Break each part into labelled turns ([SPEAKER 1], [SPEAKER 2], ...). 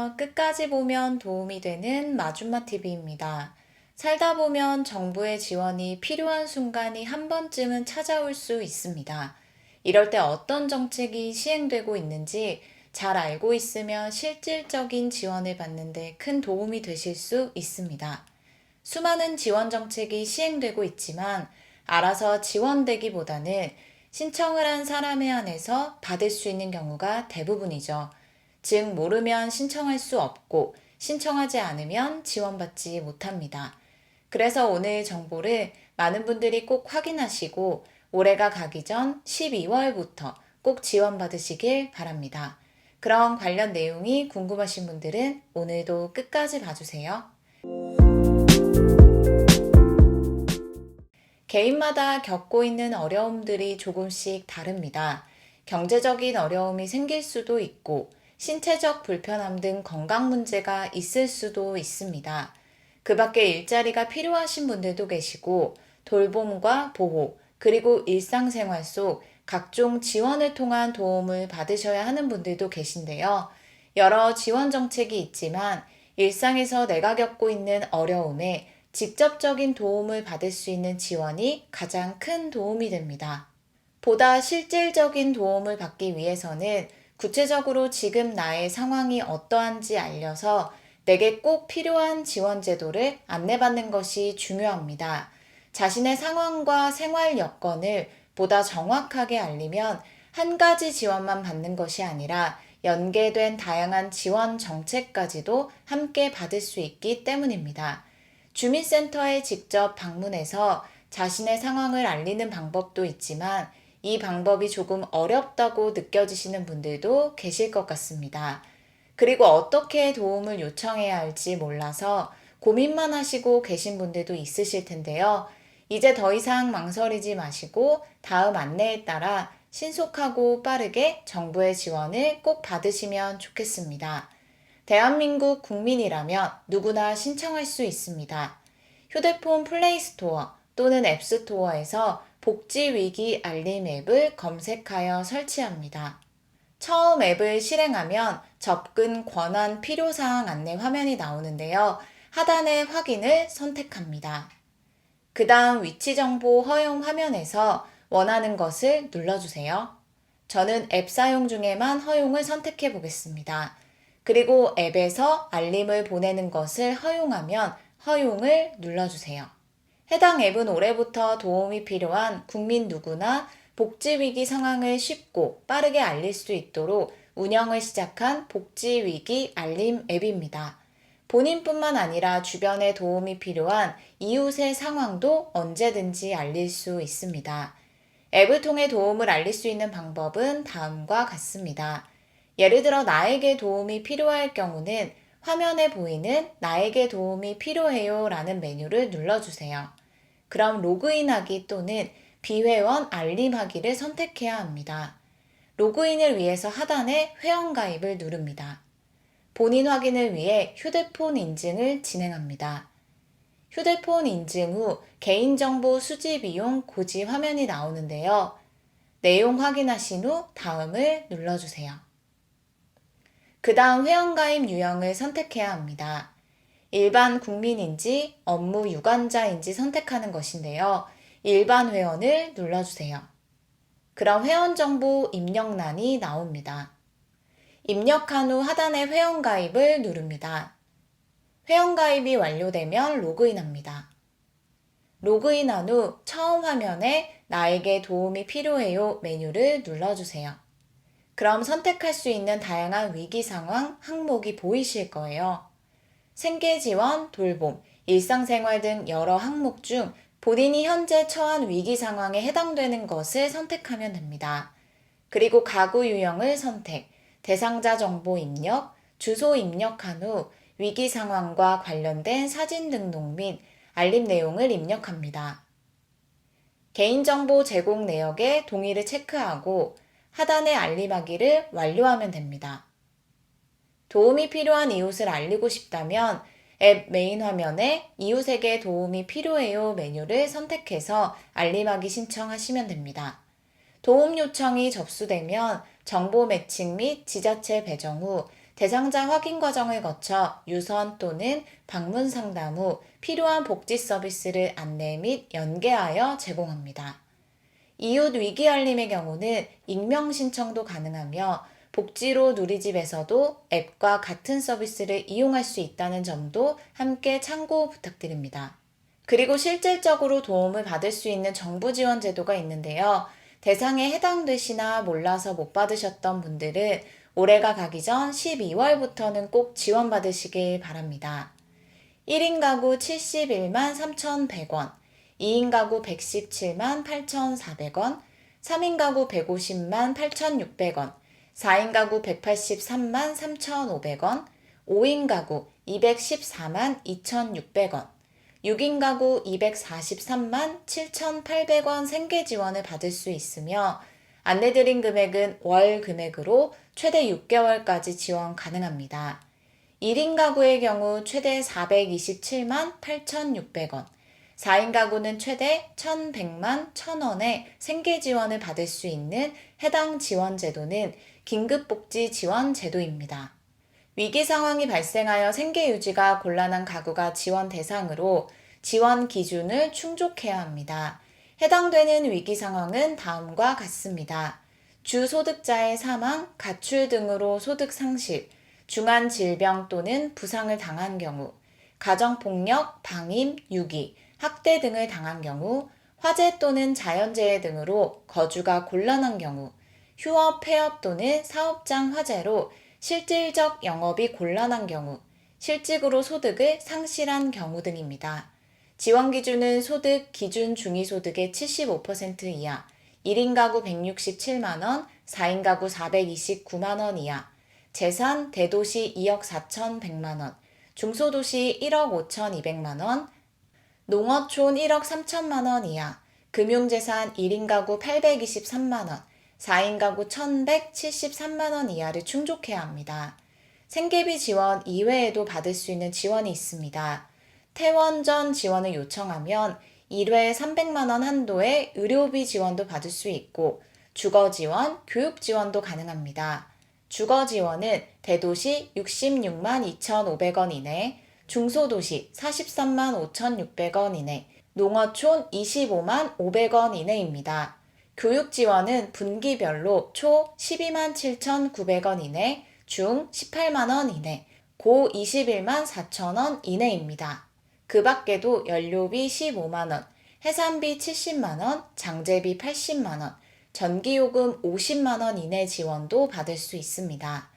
[SPEAKER 1] 안녕하세요. 끝까지 보면 도움이 되는 마준마 TV입니다. 살다 보면 정부의 지원이 필요한 순간이 한 번쯤은 찾아올 수 있습니다. 이럴 때 어떤 정책이 시행되고 있는지 잘 알고 있으면 실질적인 지원을 받는데 큰 도움이 되실 수 있습니다. 수많은 지원 정책이 시행되고 있지만 알아서 지원되기보다는 신청을 한 사람에 한해서 받을 수 있는 경우가 대부분이죠. 즉, 모르면 신청할 수 없고 신청하지 않으면 지원받지 못합니다. 그래서 오늘 정보를 많은 분들이 꼭 확인하시고 올해가 가기 전 12월부터 꼭 지원받으시길 바랍니다. 그런 관련 내용이 궁금하신 분들은 오늘도 끝까지 봐주세요. 개인마다 겪고 있는 어려움들이 조금씩 다릅니다. 경제적인 어려움이 생길 수도 있고, 신체적 불편함 등 건강 문제가 있을 수도 있습니다. 그 밖에 일자리가 필요하신 분들도 계시고, 돌봄과 보호, 그리고 일상생활 속 각종 지원을 통한 도움을 받으셔야 하는 분들도 계신데요. 여러 지원 정책이 있지만, 일상에서 내가 겪고 있는 어려움에 직접적인 도움을 받을 수 있는 지원이 가장 큰 도움이 됩니다. 보다 실질적인 도움을 받기 위해서는 구체적으로 지금 나의 상황이 어떠한지 알려서 내게 꼭 필요한 지원 제도를 안내받는 것이 중요합니다. 자신의 상황과 생활 여건을 보다 정확하게 알리면 한 가지 지원만 받는 것이 아니라 연계된 다양한 지원 정책까지도 함께 받을 수 있기 때문입니다. 주민센터에 직접 방문해서 자신의 상황을 알리는 방법도 있지만 이 방법이 조금 어렵다고 느껴지시는 분들도 계실 것 같습니다. 그리고 어떻게 도움을 요청해야 할지 몰라서 고민만 하시고 계신 분들도 있으실 텐데요. 이제 더 이상 망설이지 마시고 다음 안내에 따라 신속하고 빠르게 정부의 지원을 꼭 받으시면 좋겠습니다. 대한민국 국민이라면 누구나 신청할 수 있습니다. 휴대폰 플레이스토어 또는 앱스토어에서 복지위기 알림 앱을 검색하여 설치합니다. 처음 앱을 실행하면 접근 권한 필요사항 안내 화면이 나오는데요. 하단의 확인을 선택합니다. 그 다음 위치 정보 허용 화면에서 원하는 것을 눌러주세요. 저는 앱 사용 중에만 허용을 선택해 보겠습니다. 그리고 앱에서 알림을 보내는 것을 허용하면 허용을 눌러주세요. 해당 앱은 올해부터 도움이 필요한 국민 누구나 복지위기 상황을 쉽고 빠르게 알릴 수 있도록 운영을 시작한 복지위기 알림 앱입니다. 본인뿐만 아니라 주변에 도움이 필요한 이웃의 상황도 언제든지 알릴 수 있습니다. 앱을 통해 도움을 알릴 수 있는 방법은 다음과 같습니다. 예를 들어 나에게 도움이 필요할 경우는 화면에 보이는 나에게 도움이 필요해요 라는 메뉴를 눌러주세요. 그럼 로그인하기 또는 비회원 알림하기를 선택해야 합니다. 로그인을 위해서 하단에 회원가입을 누릅니다. 본인 확인을 위해 휴대폰 인증을 진행합니다. 휴대폰 인증 후 개인정보 수집 이용 고지 화면이 나오는데요. 내용 확인하신 후 다음을 눌러주세요. 그 다음 회원가입 유형을 선택해야 합니다. 일반 국민인지 업무 유관자인지 선택하는 것인데요. 일반 회원을 눌러주세요. 그럼 회원 정보 입력란이 나옵니다. 입력한 후 하단에 회원가입을 누릅니다. 회원가입이 완료되면 로그인합니다. 로그인한 후 처음 화면에 나에게 도움이 필요해요 메뉴를 눌러주세요. 그럼 선택할 수 있는 다양한 위기 상황 항목이 보이실 거예요. 생계 지원, 돌봄, 일상생활 등 여러 항목 중 본인이 현재 처한 위기 상황에 해당되는 것을 선택하면 됩니다. 그리고 가구 유형을 선택, 대상자 정보 입력, 주소 입력한 후 위기 상황과 관련된 사진 등록 및 알림 내용을 입력합니다. 개인정보 제공 내역에 동의를 체크하고 하단에 알림하기를 완료하면 됩니다. 도움이 필요한 이웃을 알리고 싶다면 앱 메인 화면에 이웃에게 도움이 필요해요 메뉴를 선택해서 알림하기 신청하시면 됩니다. 도움 요청이 접수되면 정보 매칭 및 지자체 배정 후 대상자 확인 과정을 거쳐 유선 또는 방문 상담 후 필요한 복지 서비스를 안내 및 연계하여 제공합니다. 이웃 위기 알림의 경우는 익명 신청도 가능하며 복지로 누리집에서도 앱과 같은 서비스를 이용할 수 있다는 점도 함께 참고 부탁드립니다. 그리고 실질적으로 도움을 받을 수 있는 정부 지원 제도가 있는데요. 대상에 해당되시나 몰라서 못 받으셨던 분들은 올해가 가기 전 12월부터는 꼭 지원받으시길 바랍니다. 1인 가구 71만 3,100원, 2인 가구 117만 8,400원, 3인 가구 150만 8,600원, 4인 가구 183만 3,500원, 5인 가구 214만 2,600원, 6인 가구 243만 7,800원 생계 지원을 받을 수 있으며 안내드린 금액은 월 금액으로 최대 6개월까지 지원 가능합니다. 1인 가구의 경우 최대 427만 8,600원, 4인 가구는 최대 1,100만 1,000원의 생계 지원을 받을 수 있는 해당 지원 제도는 긴급복지 지원 제도입니다. 위기 상황이 발생하여 생계 유지가 곤란한 가구가 지원 대상으로 지원 기준을 충족해야 합니다. 해당되는 위기 상황은 다음과 같습니다. 주소득자의 사망, 가출 등으로 소득 상실, 중한 질병 또는 부상을 당한 경우, 가정폭력, 방임, 유기, 학대 등을 당한 경우, 화재 또는 자연재해 등으로 거주가 곤란한 경우, 휴업, 폐업 또는 사업장 화재로 실질적 영업이 곤란한 경우, 실직으로 소득을 상실한 경우 등입니다. 지원 기준은 소득 기준 중위소득의 75% 이하, 1인 가구 167만원, 4인 가구 429만원 이하, 재산 대도시 2억 4,100만원, 중소도시 1억 5,200만원, 농어촌 1억 3천만원 이하, 금융재산 1인 가구 823만원, 4인 가구 1,173만원 이하를 충족해야 합니다. 생계비 지원 이외에도 받을 수 있는 지원이 있습니다. 퇴원 전 지원을 요청하면 1회 300만원 한도의 의료비 지원도 받을 수 있고 주거 지원, 교육 지원도 가능합니다. 주거 지원은 대도시 66만 2,500원 이내, 중소도시 43만 5,600원 이내, 농어촌 25만 500원 이내입니다. 교육 지원은 분기별로 초 12만 7,900원 이내, 중 18만 원 이내, 고 21만 4천 원 이내입니다. 그 밖에도 연료비 15만 원, 해산비 70만 원, 장제비 80만 원, 전기요금 50만 원 이내 지원도 받을 수 있습니다.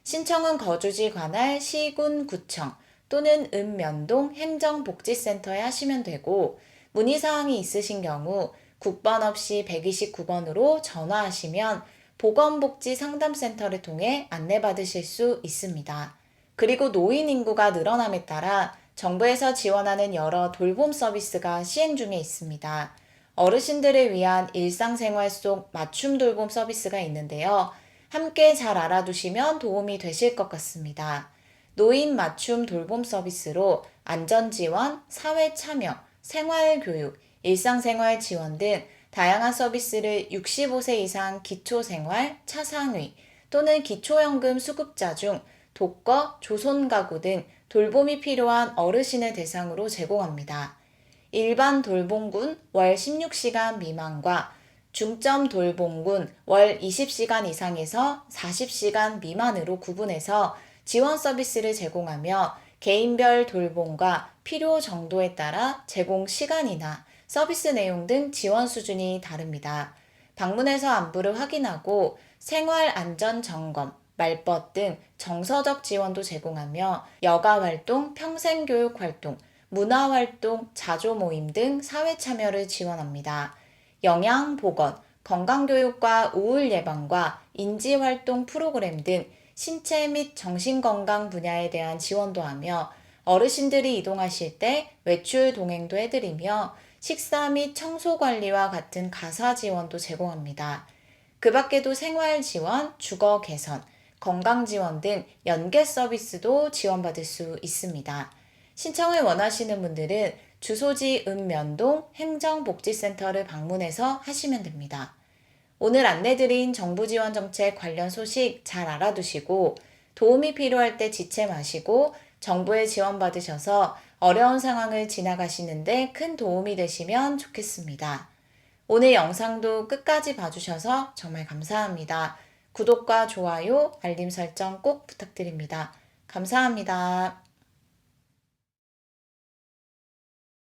[SPEAKER 1] 신청은 거주지 관할 시군 구청 또는 읍면동 행정복지센터에 하시면 되고 문의사항이 있으신 경우 국번 없이 129번으로 전화하시면 보건복지상담센터를 통해 안내받으실 수 있습니다. 그리고 노인 인구가 늘어남에 따라 정부에서 지원하는 여러 돌봄 서비스가 시행 중에 있습니다. 어르신들을 위한 일상생활 속 맞춤 돌봄 서비스가 있는데요. 함께 잘 알아두시면 도움이 되실 것 같습니다. 노인 맞춤 돌봄 서비스로 안전지원, 사회참여, 생활교육, 일상생활 지원 등 다양한 서비스를 65세 이상 기초생활, 차상위 또는 기초연금 수급자 중 독거, 조손가구 등 돌봄이 필요한 어르신을 대상으로 제공합니다. 일반 돌봄군 월 16시간 미만과 중점 돌봄군 월 20시간 이상에서 40시간 미만으로 구분해서 지원 서비스를 제공하며 개인별 돌봄과 필요 정도에 따라 제공 시간이나 서비스 내용 등 지원 수준이 다릅니다. 방문해서 안부를 확인하고 생활 안전 점검, 말벗 등 정서적 지원도 제공하며 여가활동, 평생교육활동, 문화활동, 자조모임 등 사회참여를 지원합니다. 영양보건, 건강교육과 우울 예방과 인지활동 프로그램 등 신체 및 정신건강 분야에 대한 지원도 하며 어르신들이 이동하실 때 외출 동행도 해드리며 식사 및 청소 관리와 같은 가사 지원도 제공합니다. 그 밖에도 생활 지원, 주거 개선, 건강 지원 등 연계 서비스도 지원받을 수 있습니다. 신청을 원하시는 분들은 주소지 읍면동 행정복지센터를 방문해서 하시면 됩니다. 오늘 안내드린 정부 지원 정책 관련 소식 잘 알아두시고 도움이 필요할 때 지체 마시고 정부의 지원 받으셔서 어려운 상황을 지나가시는데 큰 도움이 되시면 좋겠습니다. 오늘 영상도 끝까지 봐주셔서 정말 감사합니다. 구독과 좋아요, 알림 설정 꼭 부탁드립니다. 감사합니다.